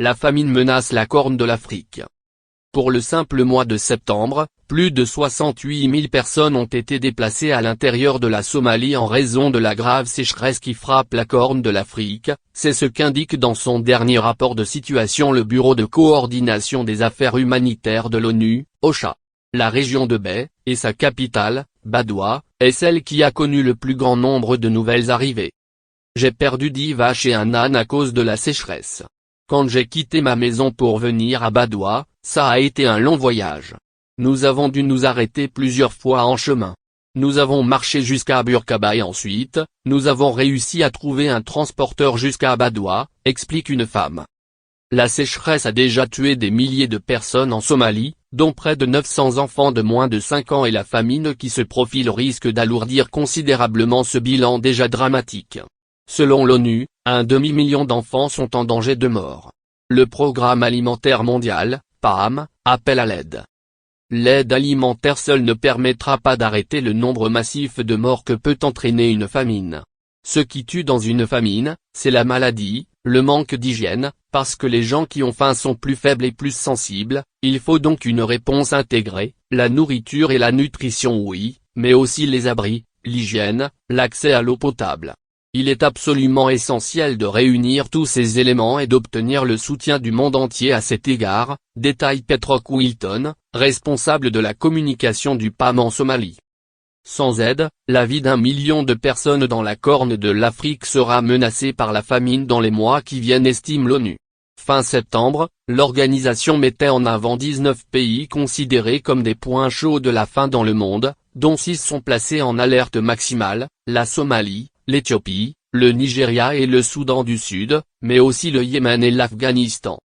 la famine menace la Corne de l'Afrique. Pour le simple mois de septembre, plus de 68 000 personnes ont été déplacées à l'intérieur de la Somalie en raison de la grave sécheresse qui frappe la Corne de l'Afrique, c'est ce qu'indique dans son dernier rapport de situation le Bureau de coordination des affaires humanitaires de l'ONU, OCHA. La région de Bay, et sa capitale, Badoua, est celle qui a connu le plus grand nombre de nouvelles arrivées. J'ai perdu 10 vaches et un âne à cause de la sécheresse. Quand j'ai quitté ma maison pour venir à Badoua, ça a été un long voyage. Nous avons dû nous arrêter plusieurs fois en chemin. Nous avons marché jusqu'à Burkaba et ensuite, nous avons réussi à trouver un transporteur jusqu'à Badoua, explique une femme. La sécheresse a déjà tué des milliers de personnes en Somalie, dont près de 900 enfants de moins de 5 ans et la famine qui se profile risque d'alourdir considérablement ce bilan déjà dramatique. Selon l'ONU, un demi-million d'enfants sont en danger de mort. Le Programme alimentaire mondial, PAM, appelle à l'aide. L'aide alimentaire seule ne permettra pas d'arrêter le nombre massif de morts que peut entraîner une famine. Ce qui tue dans une famine, c'est la maladie, le manque d'hygiène, parce que les gens qui ont faim sont plus faibles et plus sensibles, il faut donc une réponse intégrée, la nourriture et la nutrition oui, mais aussi les abris, l'hygiène, l'accès à l'eau potable. Il est absolument essentiel de réunir tous ces éléments et d'obtenir le soutien du monde entier à cet égard, détaille Petrock Wilton, responsable de la communication du PAM en Somalie. Sans aide, la vie d'1 million de personnes dans la Corne de l'Afrique sera menacée par la famine dans les mois qui viennent, estime l'ONU. Fin septembre, l'organisation mettait en avant 19 pays considérés comme des points chauds de la faim dans le monde, dont 6 sont placés en alerte maximale, la Somalie, l'Éthiopie, le Nigeria et le Soudan du Sud, mais aussi le Yémen et l'Afghanistan.